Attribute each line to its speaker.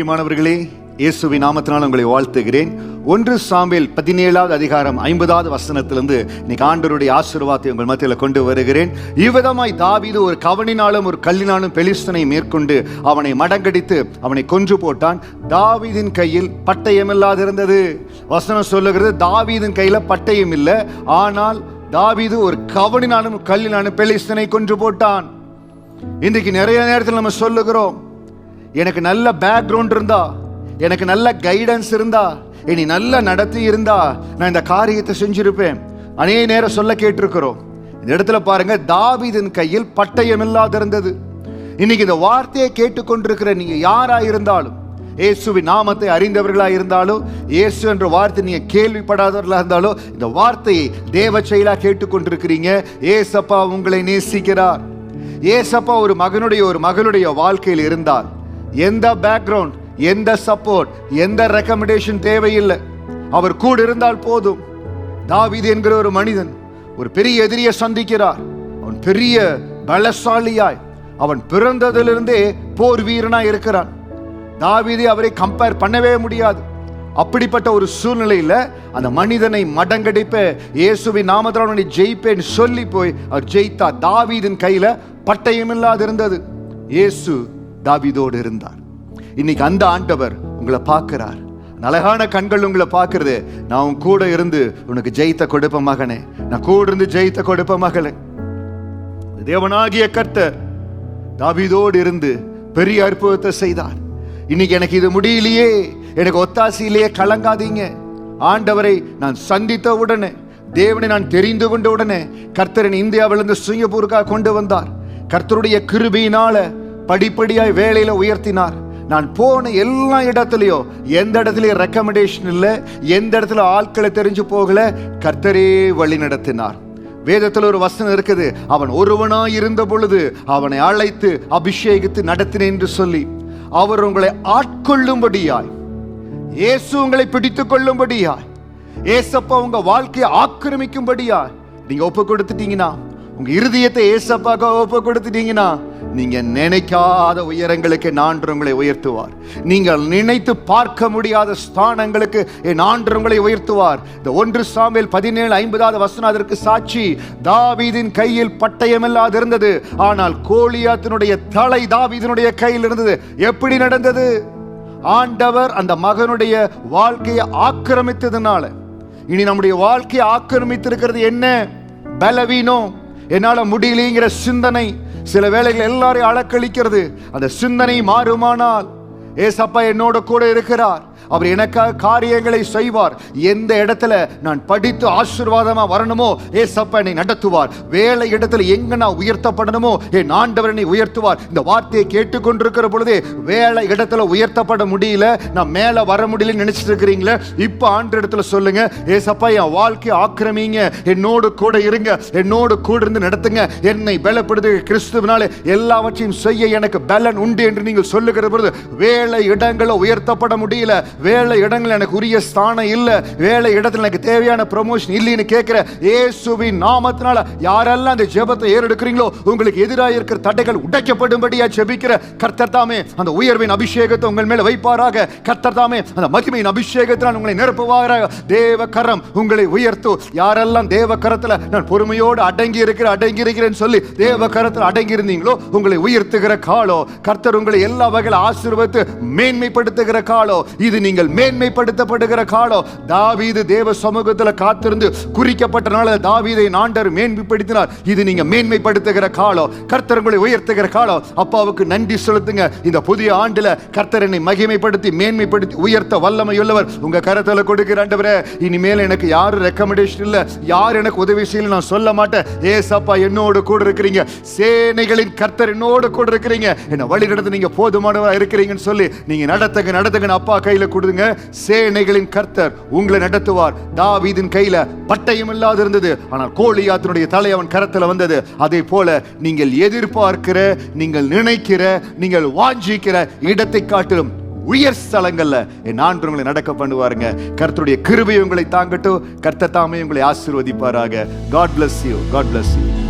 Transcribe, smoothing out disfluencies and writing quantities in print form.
Speaker 1: பிரியமானவர்களே, இயேசுவின் நாமத்தினால் உங்களை வாழ்த்துகிறேன். 1 சாமுவேல் 17வது அதிகாரம் 50வது வசனத்திலிருந்து இன்னைக்கு ஆண்டவருடைய ஆசீர்வாதத்தை உங்கள் மத்தியில் கொண்டு வருகிறேன். இவ்விதமாய் தாவீது ஒரு கவணினாலும் ஒரு கல்லினாலும் பெலிஸ்தனை மேற்கொண்டு அவனை மடங்கடித்து அவனை கொன்று போட்டான். தாவீதின் கையில் பட்டயம் இல்லாதிருந்தது. வசனம் சொல்லுகிறது, தாவீதின் கையில பட்டயம் இல்லை, ஆனால் தாவீது ஒரு கவணினாலும் கல்லினாலும் பெலிஸ்தனை கொன்று போட்டான். இன்றைக்கு நிறைய நேரத்தில் நம்ம சொல்லுகிறோம், எனக்கு நல்ல பேக்ரவுண்ட் இருந்தா, எனக்கு நல்ல கைடன்ஸ் இருந்தா, இனி நல்ல நடத்தி இருந்தா நான் இந்த காரியத்தை செஞ்சிருப்பேன். அநேக நேரம் சொல்ல கேட்டிருக்கிறோம். இந்த இடத்துல பாருங்க, தாவீதின் கையில் பட்டயம் இல்லாதிருந்தது. இன்னைக்கு இந்த வார்த்தையை கேட்டுக்கொண்டிருக்கிற நீங்க யாரா இருந்தாலும், இயேசுவின் நாமத்தை அறிந்தவர்களா இருந்தாலும், இயேசு என்ற வார்த்தை நீங்க கேள்விப்படாதவர்களா இருந்தாலும், இந்த வார்த்தையை தேவ செயலா கேட்டுக்கொண்டிருக்கிறீங்க. ஏசப்பா உங்களை நேசிக்கிறார். ஏசப்பா ஒரு மகனுடைய வாழ்க்கையில் இருந்தால் எந்த பேக்ரவுண்ட், எந்த சப்போர்ட், எந்த ரெக்கமெண்டேஷன் தேவையில்லை. அவர் கூட இருந்தால் போதும். தாவீது என்கிற ஒரு மனிதன் ஒரு பெரிய எதிரியை சந்திக்கிறார். அவன் பெரிய பலசாலியாய், அவன் பிறந்ததிலிருந்தே போர் வீரனாய் இருக்கிறான். தாவீதை அவரை கம்பேர் பண்ணவே முடியாது. அப்படிப்பட்ட ஒரு சூழ்நிலையில அந்த மனிதனை மடங்கடிப்ப இயேசுவின் நாமத்தால் அவனை ஜெயிப்பேன்னு சொல்லி போய் அவர் ஜெயித்தார். தாவீதின் கையில பட்டயம் இல்லாதிருந்தது. இயேசு தாவீதோடு இருந்தார். இன்னைக்கு அந்த ஆண்டவர் உங்களை பார்க்கிறார். அழகான கண்கள் உங்களை பார்க்கிறது. நான் உன் கூட இருந்து உனக்கு ஜெயித்த கொடுப்ப மகனே, நான் கூட இருந்து ஜெயித்த கொடுப்ப மகளே. தேவனாகிய கர்த்தர் தாவீதோடு இருந்து பெரிய அற்புதத்தை செய்தார். இன்னைக்கு எனக்கு இது முடியலையே, எனக்கு ஒத்தாசையிலேயே கலங்காதீங்க. ஆண்டவரை நான் சந்தித்த உடனே, தேவனை நான் தெரிந்து கொண்ட உடனே கர்த்தரின் இந்தியாவிலிருந்து சிங்கப்பூருக்காக கொண்டு வந்தார். கர்த்தருடைய கிருபையினால படிப்படியாய் வேலையில உயர்த்தினார். நான் போன எல்லா இடத்துலயும் எந்த இடத்துலயும் ரெக்கமெண்டேஷன் இல்லை, எந்த இடத்துல ஆட்களை தெரிஞ்சு போகல, கர்த்தரே வழி நடத்தினார். வேதத்தில் ஒரு வசனம் இருக்குது, அவன் ஒருவனாய் இருந்த பொழுது அவனை அழைத்து அபிஷேகித்து நடத்தினேன் என்று சொல்லி, அவர் உங்களை ஆட்கொள்ளும்படியாய், இயேசு உங்களை பிடித்துக் கொள்ளும்படியாய், ஏசப்பா உங்க வாழ்க்கையை ஆக்கிரமிக்கும்படியாய் நீங்க ஒப்பு கொடுத்துட்டீங்கன்னா, உங்க இருதயத்தை ஏசப்பாக ஒப்பு கொடுத்துட்டீங்கன்னா, நீங்க நினைக்காத உயரங்களுக்கு ஆண்டவர் உங்களை உயர்த்துவார். நீங்கள் நினைத்து பார்க்க முடியாத ஸ்தானங்களுக்கு ஆண்டவர் உங்களை உயர்த்துவார். இந்த 1 சாமுவேல் 17:50வது வசனம் அதற்கு சாட்சி. தாவீதின் கையில் பட்டயம் இல்லாதிருந்தது, ஆனால் கோலியாத்தினுடைய தலை தாவீதினுடைய கையில் இருந்தது. எப்படி நடந்தது? ஆண்டவர் அந்த மகனுடைய வாழ்க்கையை ஆக்கிரமித்ததுனால. இனி நம்முடைய வாழ்க்கையை ஆக்கிரமித்திருக்கிறது என்ன? பலவீனம், என்னால முடியலைங்கிற சிந்தனை சில வேளைகள் எல்லாரையும் அலக்களிக்கிறது. அந்த சிந்தனை மாறுமானால், ஏசப்பா என்னோட கூட இருக்கிறார், அவர் எனக்காக காரியங்களை செய்வார். எந்த இடத்துல நான் படித்து ஆசீர்வாதமா வரணுமோ ஏசப்பா என்னை நடத்துவார். வேலை இடத்துல எங்க நான் உயர்த்தப்படணுமோ என் ஆண்டவர் என்னை உயர்த்துவார். இந்த வார்த்தையை கேட்டுக்கொண்டிருக்கிற பொழுதே வேலை இடத்துல உயர்த்தப்பட முடியல, நான் மேல வர முடியல நினைச்சிட்டு இருக்கிறீங்களே, இப்ப ஆண்டு இடத்துல சொல்லுங்க, ஏசப்பா என் வாழ்க்கையை ஆக்கிரமிங்க, என்னோடு கூட இருங்க, என்னோடு கூட இருந்து நடத்துங்க, என்னை பலப்படுத்து, கிறிஸ்துவினாலே எல்லாவற்றையும் செய்ய எனக்கு பலன் உண்டு என்று நீங்கள் சொல்லுகிற பொழுது வேலை இடங்களை உயர்த்தப்பட முடியல, வேலை இடங்கள் எனக்கு உரிய ஸ்தானம் இல்ல, வேலை இடத்துல எனக்கு தேவையான ப்ரமோஷன் இல்லைன்னு கேட்கிற இயேசுவின் நாமத்தினால யாரெல்லாம் அந்த ஜெபத்தை ஏறெடுக்கிறீங்களோ உங்களுக்கு எதிராக இருக்கிற தடைகள் உடைக்கப்படும்படியா ஜெபிக்கிற கர்த்தர் தாமே அந்த உயர்வின் அபிஷேகத்தை உங்கள் மேல வைப்பாராக. கர்த்தர் தாமே அந்த மகிமையின் அபிஷேகத்தினால் உங்களை நிரப்புவாராக. தேவ கரம் உங்களை உயர்த்தும். யாரெல்லாம் தேவ கரத்துல நான் பொறுமையோடு அடங்கி இருக்கிறேன்னு சொல்லி தேவ கரத்தில் அடங்கி இருந்தீங்களோ உங்களை உயர்த்துகிற காலோ, கர்த்தர் உங்களை எல்லா வகையில் ஆசீர்வதித்து மேன்மைப்படுத்துகிற காலோ, இது நீங்கள் மேன்மைப்படுத்தப்படுகிற காலம். தாவீது தேவ சமூகத்தில் காத்திருந்து குறிக்கப்பட்ட நாள் தாவீதை ஆண்டவர் மேன்மைப்படுத்தினார். இது நீங்க மேன்மைப்படுத்துகிற காலம், கர்த்தர் உங்களை உயர்த்துகிற காலம். அப்பாவுக்கு நன்றி செலுத்துங்க. இந்த புதிய ஆண்டுல கர்த்தர் என்னை மகிமைப்படுத்தி மேன்மைப்படுத்தி உயர்த்த வல்லமை உள்ளவர். உங்க கரத்துல கொடுக்கிற ஆண்டவரே, இனிமேல் எனக்கு யாரும் ரெக்கமெண்டேஷன் இல்ல, யார் எனக்கு உதவி செய்யல நான் சொல்ல மாட்டேன். ஏசப்பா என்னோடு கூட இருக்கிறீங்க, சேனைகளின் கர்த்தர் என்னோடு கூட இருக்கிறீங்க, என்ன வழி நடத்த நீங்க போதுமானவரா இருக்கிறீங்கன்னு சொல்லி நீங்க நடத்துங்க அப்பா கையில கொடுங்க. சேனைகளின் கர்த்தர் உங்களை நடத்துவார். தாவீதின் கையில பட்டயம் இல்லாது இருந்தது, ஆனால் கோலியாத்தினுடைய தலை அவன் கரத்துல வந்தது. அதே போல நீங்கள் எதிர்பார்க்கிற, நீங்கள் நினைக்கிற, நீங்கள் வாஞ்சிக்கிற இடத்தை காட்டிலும் உயர் ஸ்தலங்கள்ல என் ஆண்டவர் உங்களை நடக்க பண்ணுவாருங்க. கர்த்தருடைய கிருபை உங்களை தாங்கட்டும். கர்த்தர் தாமே உங்களை ஆசீர்வதிப்பாராக. God bless you. God bless you.